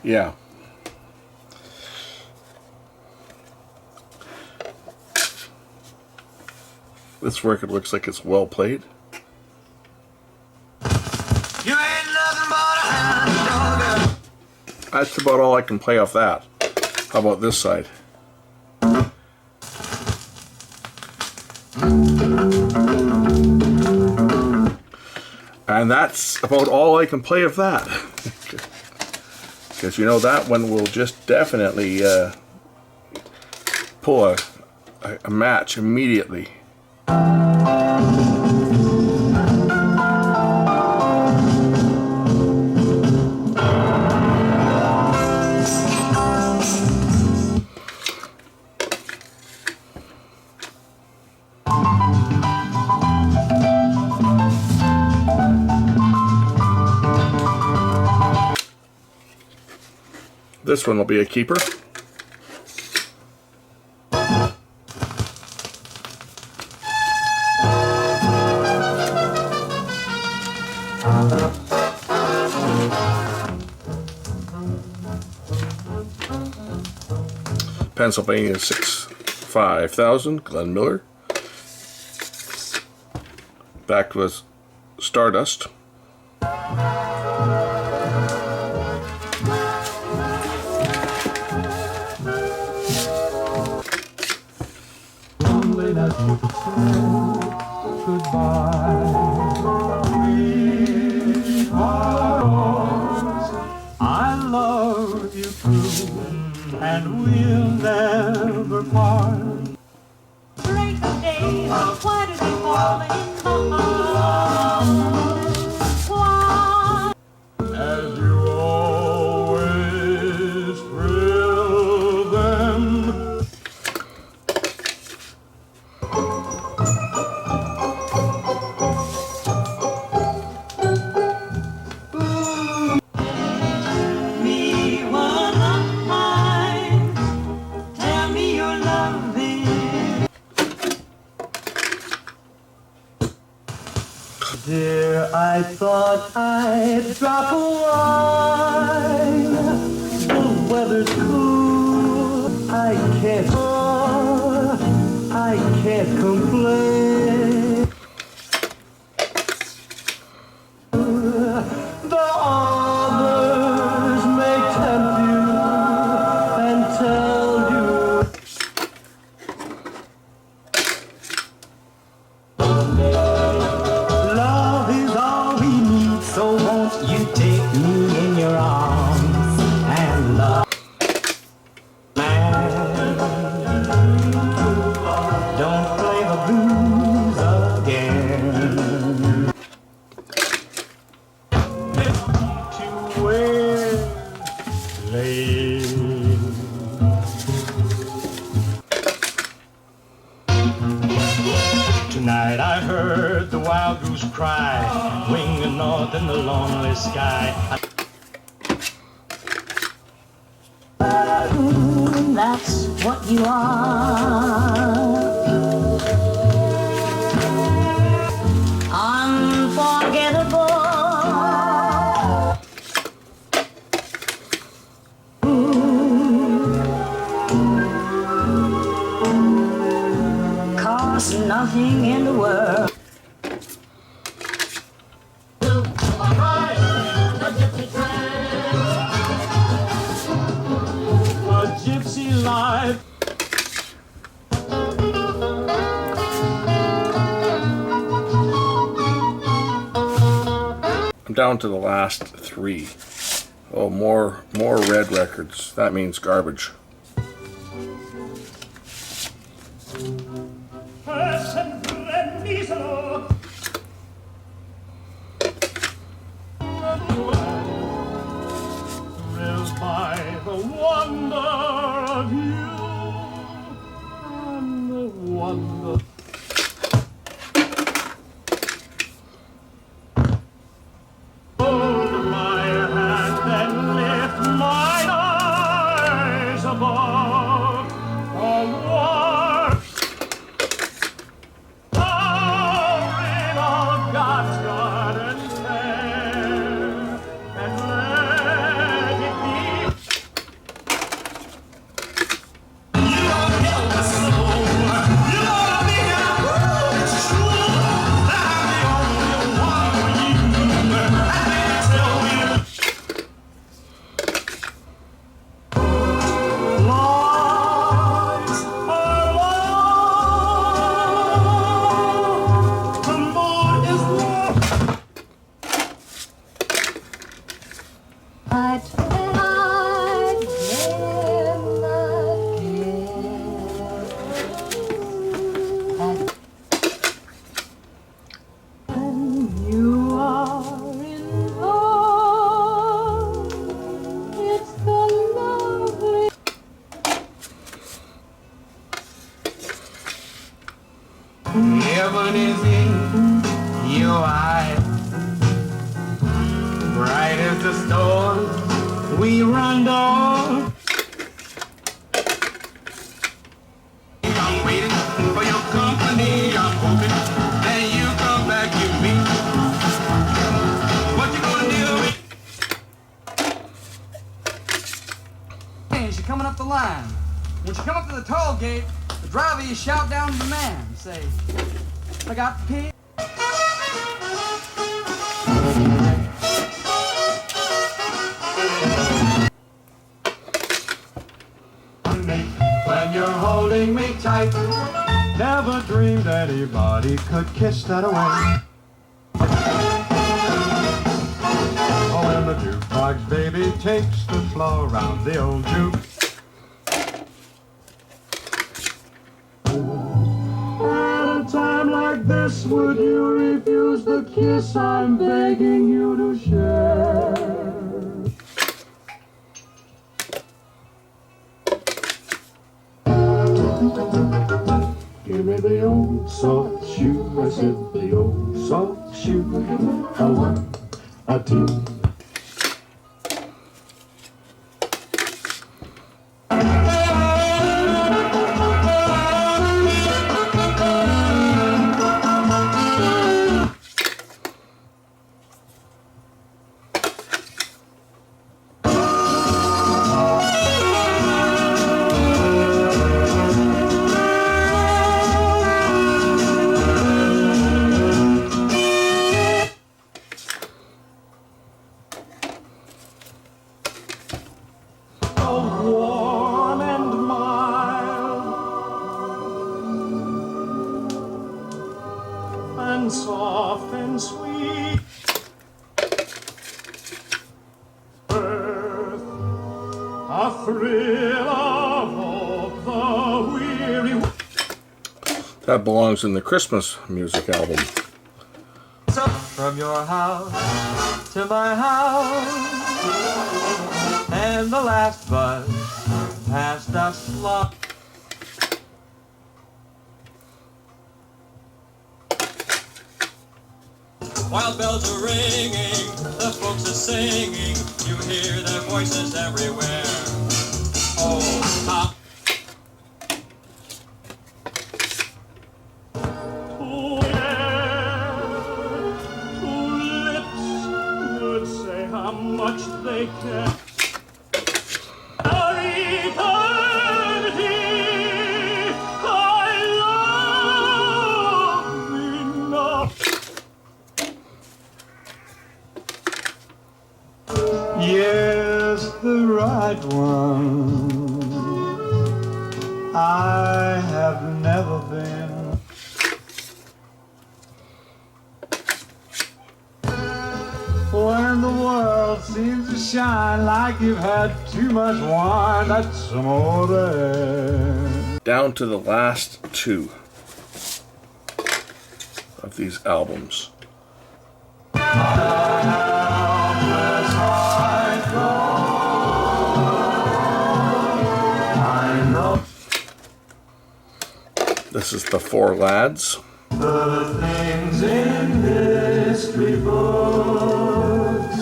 yeah. This record looks like it's well played. You ain't nothing but a hound dog. That's about all I can play off that. How about this side? And that's about all I can play of that. Because you know that one will just definitely pull a match immediately. This one will be a keeper. Pennsylvania 5000, Glenn Miller. Back was Stardust. I love you true, and we'll never part. Break of day, why do they fall in love? Why? As you always thrill them. Me one of mine. Tell me your loving. Dear, I thought I'd drop a line. The weather's cool. I can't complain. The others may tempt you and tell you. Love is all we need, so won't you take me in your arms and love? Man, don't play the blues again. To where lay. Tonight I heard the wild goose cry, winging north in the lonely sky. That's what you are. Unforgettable. Car costs nothing in the world. A gypsy life. I'm down to the last 3. Oh, more red records. That means garbage. By the wonder of you and the wonder. Hold my hand and lift mine eyes above the world. Pouring of God's garden fair, and let it be. I tried when you are in love, it's the lovely. Heaven is in your eyes, bright as the stars we run down. I'm waiting for your company. I'm hoping that you come back to me. What you gonna do? Hey, you're coming up the line. When you come up to the toll gate, the driver, you shout down to the man. Say, I got the pig. When you're holding me tight, never dreamed anybody could kiss that away. Oh, when the jukebox baby takes the floor around the old juke. At a time like this, would you refuse the kiss I'm begging you to share? Give me the old soft shoe, I said the old soft shoe. A 1, a 2. Warm and mild and soft and sweet. Earth, a thrill of hope, the weary. That belongs in the Christmas music album. From your house to my house, and the last bus passed us long. While bells are ringing, the folks are singing, you hear their voices everywhere. Oh, how Two lips would say how much they care. Our eternity, I right one. I have never been. When the world seems to shine like you've had too much wine, that's amore. Down to the last two of these albums. This is the Four Lads. The things in history books,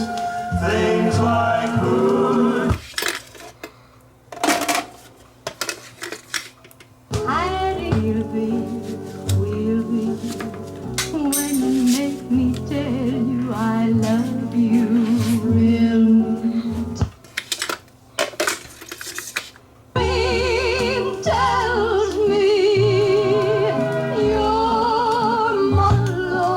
things like food. How do you be, will be, when you make me tell you I love you, real Dream tells me you're my lord.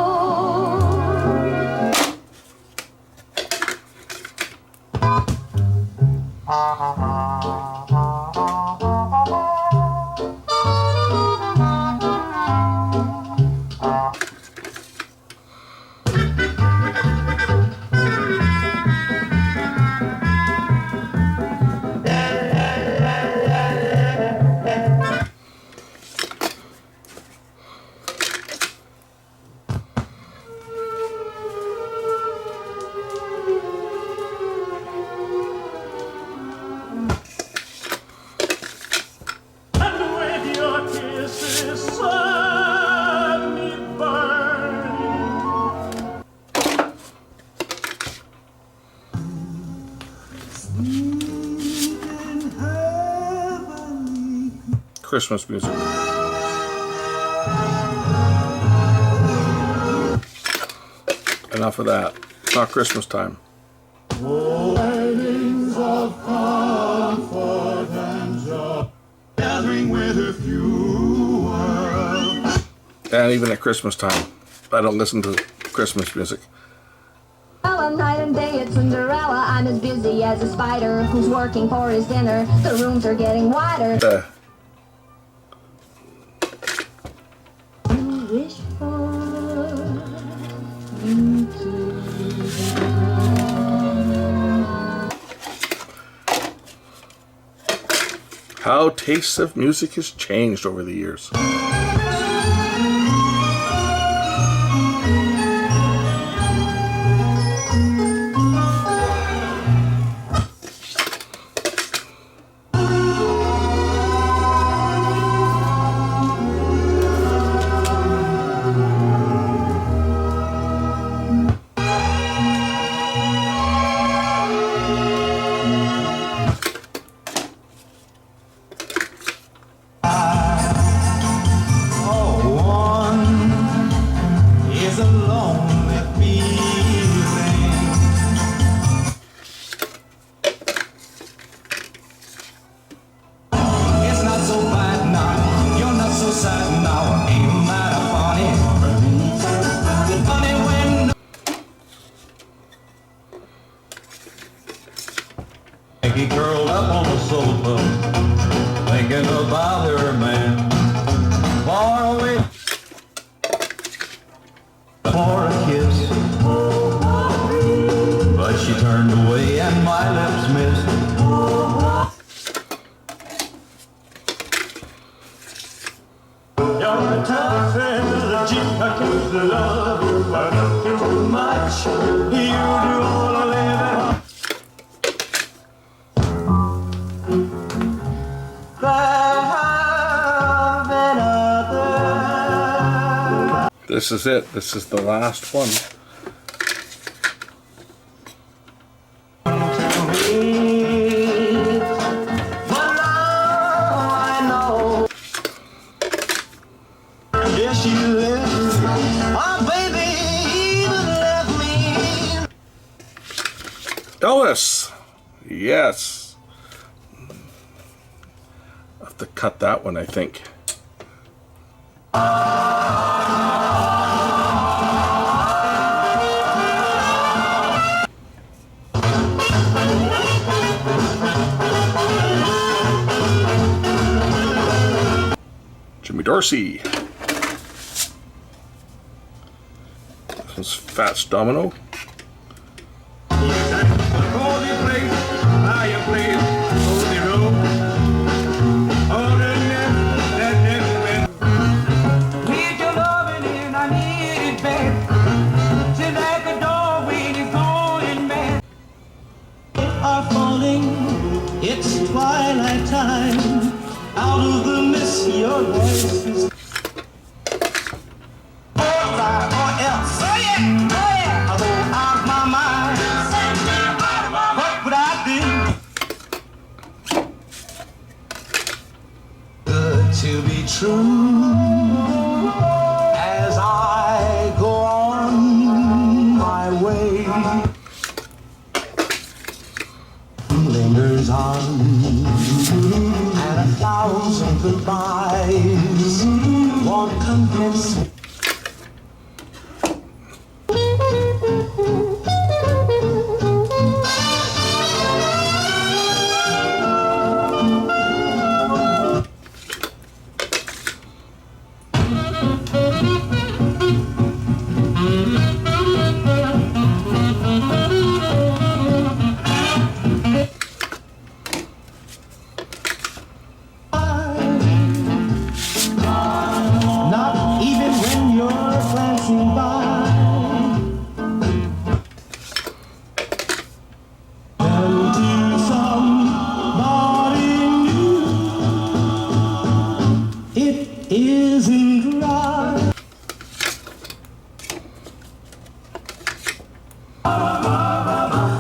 And with your kisses set me burning. Sleeping heavenly. Christmas music. Enough of that. It's not Christmas time. Tidings of comfort and joy, gathering with a few words. And even at Christmas time, I don't listen to Christmas music. Well, night and day it's Cinderella. I'm as busy as a spider who's working for his dinner. The rooms are getting wider. You wish for you to. How tastes of music has changed over the years. He curled up on the sofa, thinking about her man, far away for a kiss. But she turned away and my lips missed. You're a tough energy, I can't love you, but too much. You do all I live. This is it. This is the last one. Elvis! Yes. I have to cut that one, I think. Percy. This one's Fats Domino. It's twilight time. Out of the mist, your voice is. Or else. Oh yeah. I'll go out of my mind. What would I do? Good to be true. As I go on my way. Lingers on, and 1,000 goodbyes won't convince me.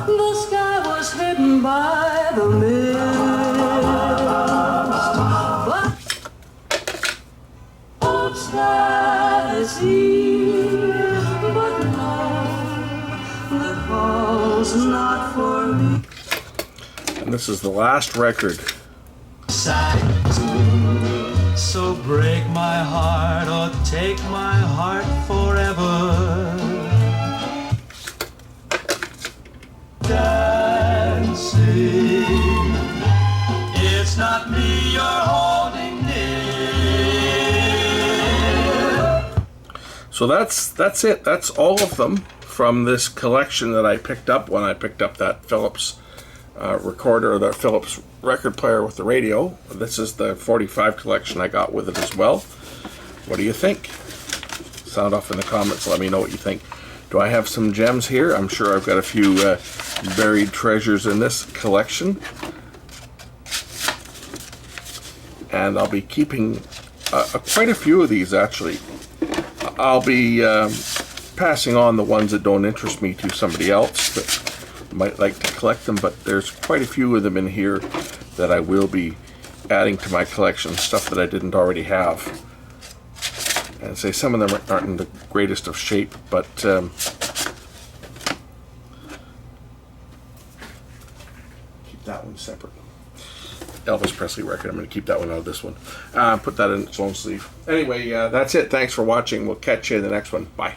The sky was hidden by the mist, but upstairs here, but no, the call's not for me. And this is the last record. So break my heart or take my heart forever. Dancing, it's not me you're holding near. So that's it. That's all of them from this collection that I picked up when I picked up that Philips recorder, or the Philips record player with the radio. This is the 45 collection I got with it as well. What do you think? Sound off in the comments. Let me know what you think. Do I have some gems here? I'm sure I've got a few buried treasures in this collection. And I'll be keeping quite a few of these, actually. I'll be passing on the ones that don't interest me to somebody else that might like to collect them, but there's quite a few of them in here that I will be adding to my collection, stuff that I didn't already have. And say some of them aren't in the greatest of shape, but keep that one separate. Elvis Presley record, I'm going to keep that one out of this one. Put that in its own sleeve. Anyway, that's it. Thanks for watching. We'll catch you in the next one. Bye.